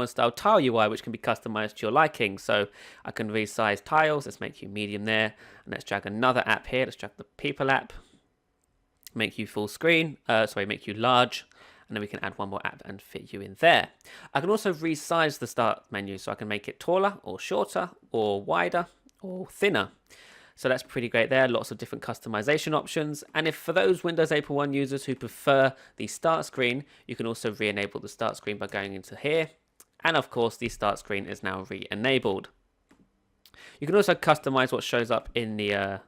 style tile UI, which can be customized to your liking. So I can resize tiles. Let's make you medium there. And let's drag another app here. Let's drag the people app. Make you full screen. Make you large. And then we can add one more app and fit you in there. I can also resize the start menu. So I can make it taller or shorter or wider or thinner. So that's pretty great there. Lots of different customization options. And if for those Windows 8.1 users who prefer the start screen, you can also re-enable the start screen by going into here. And of course, the start screen is now re-enabled. You can also customize what shows up in the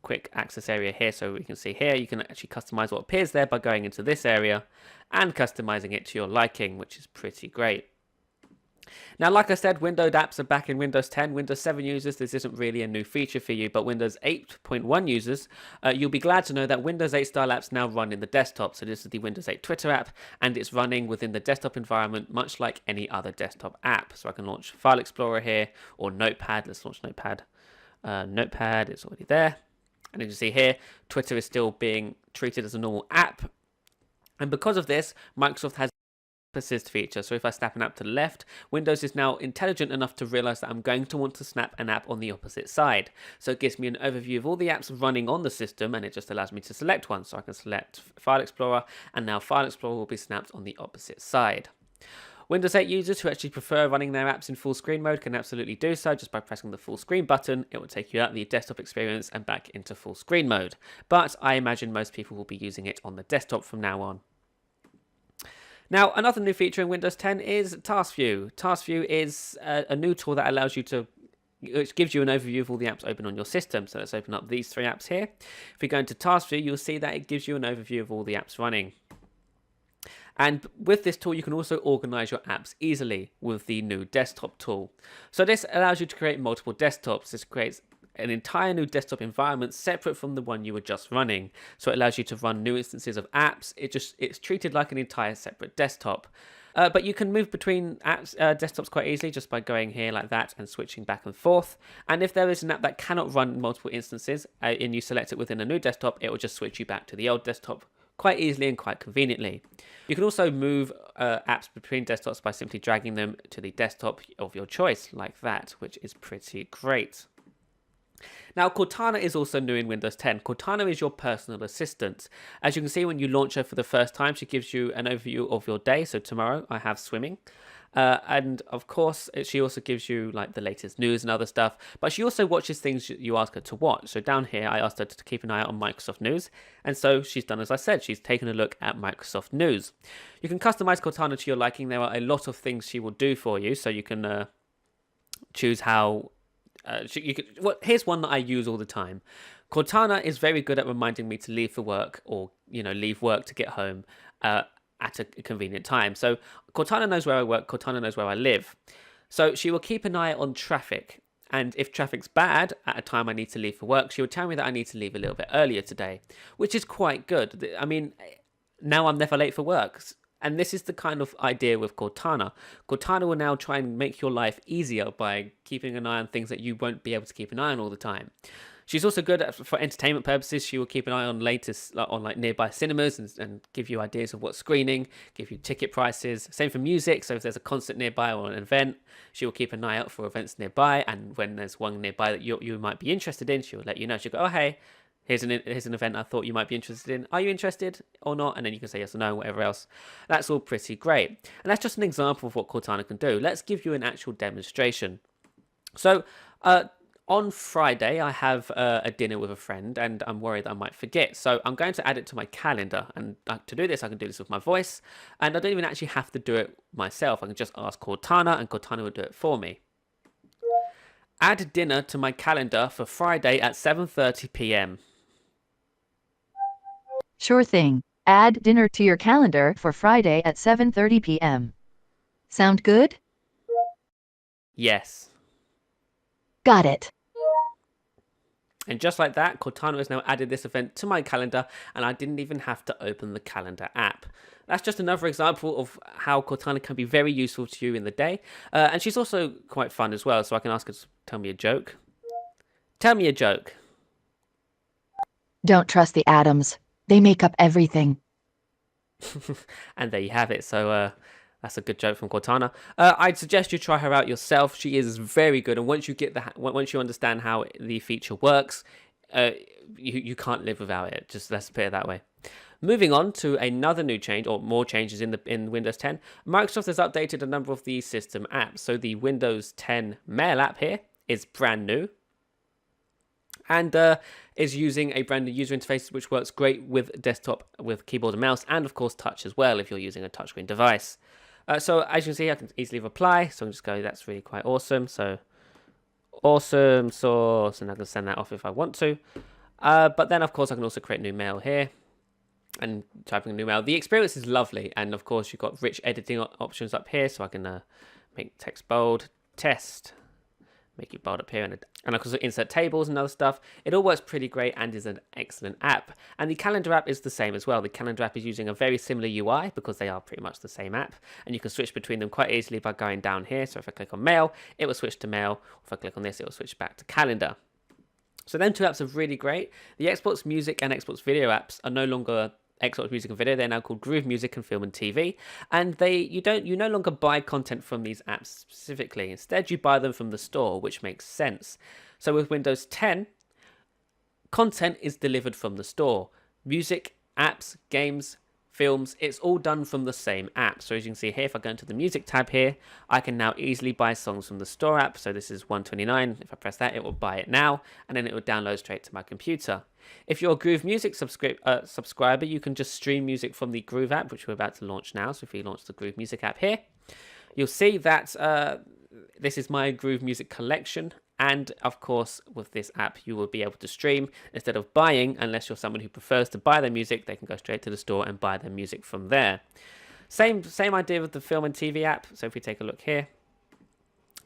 quick access area here. So we can see here, you can actually customize what appears there by going into this area and customizing it to your liking, which is pretty great. Now, like I said, windowed apps are back in Windows 10. Windows 7 users, this isn't really a new feature for you, but Windows 8.1 users, you'll be glad to know that Windows 8 style apps now run in the desktop. So this is the Windows 8 Twitter app, and it's running within the desktop environment, much like any other desktop app. So I can launch File Explorer here, or Notepad. Let's launch Notepad. Notepad, it's already there. And as you see here, Twitter is still being treated as a normal app. And because of this, Microsoft has persist feature. So if I snap an app to the left, Windows is now intelligent enough to realize that I'm going to want to snap an app on the opposite side. So it gives me an overview of all the apps running on the system, and it just allows me to select one. So I can select File Explorer, and now File Explorer will be snapped on the opposite side. Windows 8 users who actually prefer running their apps in full screen mode can absolutely do so just by pressing the full screen button. It will take you out of the desktop experience and back into full screen mode. But I imagine most people will be using it on the desktop from now on. Now, another new feature in Windows 10 is Task View. Task View is a new tool that allows you to, which gives you an overview of all the apps open on your system. So let's open up these three apps here. If we go into Task View, you'll see that it gives you an overview of all the apps running. And with this tool, you can also organize your apps easily with the new desktop tool. So this allows you to create multiple desktops. This creates an entire new desktop environment separate from the one you were just running. So it allows you to run new instances of apps. It's treated like an entire separate desktop. But you can move between apps, desktops quite easily just by going here like that and switching back and forth. And if there is an app that cannot run multiple instances and you select it within a new desktop, it will just switch you back to the old desktop quite easily and quite conveniently. You can also move apps between desktops by simply dragging them to the desktop of your choice like that, which is pretty great. Now, Cortana is also new in Windows 10. Cortana is your personal assistant. As you can see, when you launch her for the first time, she gives you an overview of your day. So tomorrow I have swimming. And of course, she also gives you like the latest news and other stuff. But she also watches things you ask her to watch. So down here, I asked her to keep an eye out on Microsoft News. And so she's done as I said. She's taken a look at Microsoft News. You can customize Cortana to your liking. There are a lot of things she will do for you. So you can choose how... here's one that I use all the time. Cortana is very good at reminding me to leave for work or, leave work to get home at a convenient time. So Cortana knows where I work. Cortana knows where I live. So she will keep an eye on traffic. And if traffic's bad at a time I need to leave for work, she will tell me that I need to leave a little bit earlier today, which is quite good. I mean, now I'm never late for work. And this is the kind of idea with Cortana. Cortana will now try and make your life easier by keeping an eye on things that you won't be able to keep an eye on all the time. She's also good for entertainment purposes. She will keep an eye on nearby cinemas and give you ideas of what's screening, give you ticket prices. Same for music. So if there's a concert nearby or an event, she will keep an eye out for events nearby. And when there's one nearby that you might be interested in, she'll let you know. She'll go, oh, hey, here's an event I thought you might be interested in. Are you interested or not? And then you can say yes or no, whatever else. That's all pretty great. And that's just an example of what Cortana can do. Let's give you an actual demonstration. So on Friday, I have a dinner with a friend, and I'm worried I might forget. So I'm going to add it to my calendar. And to do this, I can do this with my voice. And I don't even actually have to do it myself. I can just ask Cortana, and Cortana will do it for me. Add dinner to my calendar for Friday at 7:30 p.m. Sure thing. Add dinner to your calendar for Friday at 7:30 p.m. Sound good? Yes. Got it. And just like that, Cortana has now added this event to my calendar, and I didn't even have to open the calendar app. That's just another example of how Cortana can be very useful to you in the day. And she's also quite fun as well, so I can ask her to tell me a joke. Tell me a joke. Don't trust the atoms. They make up everything. And there you have it. So That's a good joke from Cortana. I'd suggest you try her out yourself. She is very good, and once you get once you understand how the feature works, you can't live without it. Just let's put it that way. Moving on to another new change, or more changes in Windows 10. Microsoft has updated a number of the system apps. So the Windows 10 Mail app here is brand new, and is using a brand new user interface, which works great with desktop, with keyboard and mouse, and of course touch as well if you're using a touchscreen device. So as you can see, I can easily reply. So I'm just going, that's really quite awesome. So awesome source, and I can send that off if I want to. But then of course I can also create new mail here and typing a new mail. The experience is lovely, and of course you've got rich editing options up here, so I can make text bold, test, make it bold up here, and I can also insert tables and other stuff. It all works pretty great and is an excellent app. And the calendar app is the same as well. The calendar app is using a very similar UI because they are pretty much the same app, and you can switch between them quite easily by going down here. So if I click on mail, it will switch to mail. If I click on this, it will switch back to calendar. So them two apps are really great. The Xbox Music and Xbox Video apps are no longer Xbox Music and Video. They're now called Groove Music and Film and TV, and you no longer buy content from these apps specifically. Instead, you buy them from the store, which makes sense. So with Windows 10, content is delivered from the store. Music, apps, games, films, it's all done from the same app. So as you can see here, if I go into the music tab here, I can now easily buy songs from the store app. So this is 129. If I press that, it will buy it now, and then it will download straight to my computer. If you're a Groove Music subscriber, you can just stream music from the Groove app, which we're about to launch now. So if we launch the Groove Music app here, you'll see that this is my Groove Music collection. And of course, with this app, you will be able to stream instead of buying. Unless you're someone who prefers to buy their music, they can go straight to the store and buy their music from there. Same idea with the Film and TV app. So if we take a look here,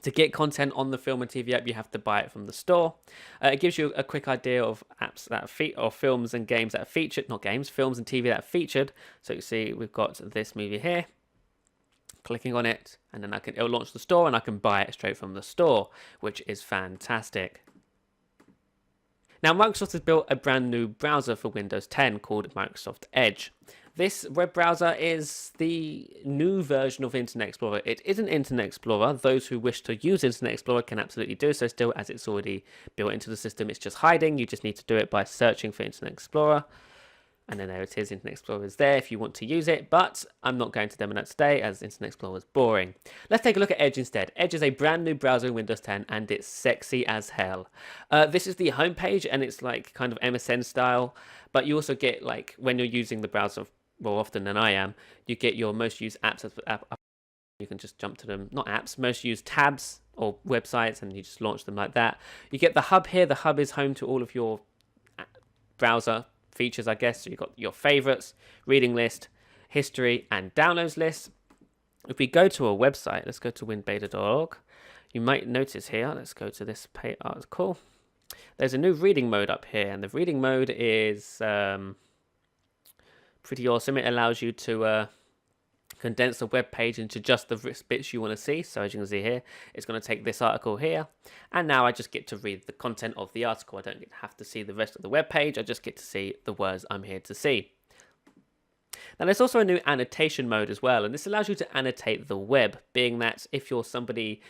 to get content on the Film and TV app, you have to buy it from the store. It gives you a quick idea of apps that are or films and games that are featured, not games, films and TV that are featured. So you see, we've got this movie here. Clicking on it, and then it'll launch the store, and I can buy it straight from the store, which is fantastic. Now, Microsoft has built a brand new browser for Windows 10 called Microsoft Edge. This web browser is the new version of Internet Explorer. It isn't Internet Explorer. Those who wish to use Internet Explorer can absolutely do so still, as it's already built into the system. It's just hiding. You just need to do it by searching for Internet Explorer. And then there it is, Internet Explorer is there if you want to use it, but I'm not going to demo that today as Internet Explorer is boring. Let's take a look at Edge instead. Edge is a brand new browser in Windows 10, and it's sexy as hell. This is the homepage, and it's like kind of MSN style, but you also get, like, when you're using the browser more often than I am, you get your most used apps. You can just jump to them, not apps, most used tabs or websites, and you just launch them like that. You get the hub here. The hub is home to all of your browser features, I guess. So you've got your favorites, reading list, history, and downloads list. If we go to a website, let's go to winbeta.org. You might notice here, let's go to this article. There's a new reading mode up here, and the reading mode is pretty awesome. It allows you to condense the web page into just the bits you want to see. So as you can see here, it's going to take this article here, and now I just get to read the content of the article. I don't have to see the rest of the web page. I just get to see the words I'm here to see. Now there's also a new annotation mode as well, and this allows you to annotate the web, being that if you're somebody,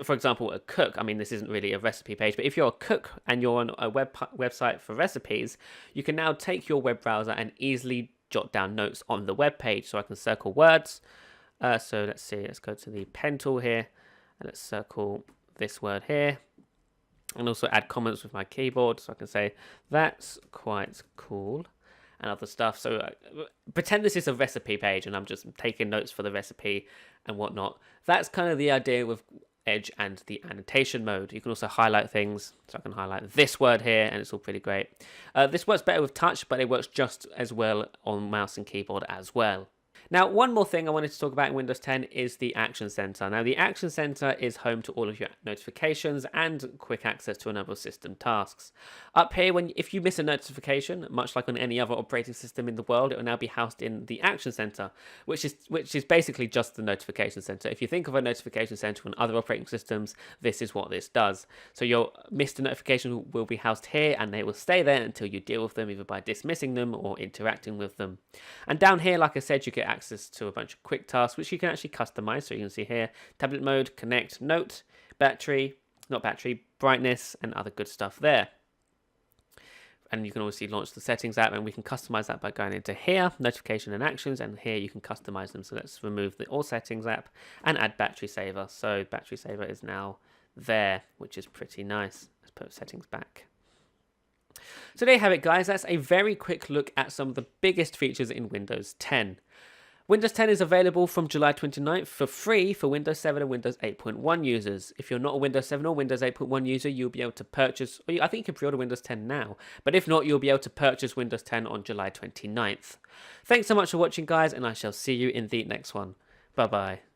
for example, a cook, I mean, this isn't really a recipe page, but if you're a cook and you're on a website for recipes, you can now take your web browser and easily jot down notes on the web page. So I can circle words. So let's see, let's go to the pen tool here, and let's circle this word here, and also add comments with my keyboard. So I can say, that's quite cool, and other stuff. So pretend this is a recipe page, and I'm just taking notes for the recipe and whatnot. That's kind of the idea with Edge and the annotation mode. You can also highlight things, so I can highlight this word here, and it's all pretty great. This works better with touch, but it works just as well on mouse and keyboard as well. Now, one more thing I wanted to talk about in Windows 10 is the Action Center. Now, the Action Center is home to all of your notifications and quick access to a number of system tasks. Up here, if you miss a notification, much like on any other operating system in the world, it will now be housed in the Action Center, which is basically just the notification center. If you think of a notification center on other operating systems, this is what this does. So your missed notification will be housed here, and they will stay there until you deal with them, either by dismissing them or interacting with them. And down here, like I said, you get access to a bunch of quick tasks, which you can actually customize. So you can see here, tablet mode, connect, note, brightness, and other good stuff there. And you can obviously launch the settings app, and we can customize that by going into here, notification and actions, and here you can customize them. So let's remove the all settings app and add battery saver. So battery saver is now there, which is pretty nice. Let's put settings back. So there you have it, guys. That's a very quick look at some of the biggest features in Windows 10. Windows 10 is available from July 29th for free for Windows 7 and Windows 8.1 users. If you're not a Windows 7 or Windows 8.1 user, you'll be able to purchase, I think you can pre-order Windows 10 now, but if not, you'll be able to purchase Windows 10 on July 29th. Thanks so much for watching, guys, and I shall see you in the next one. Bye-bye.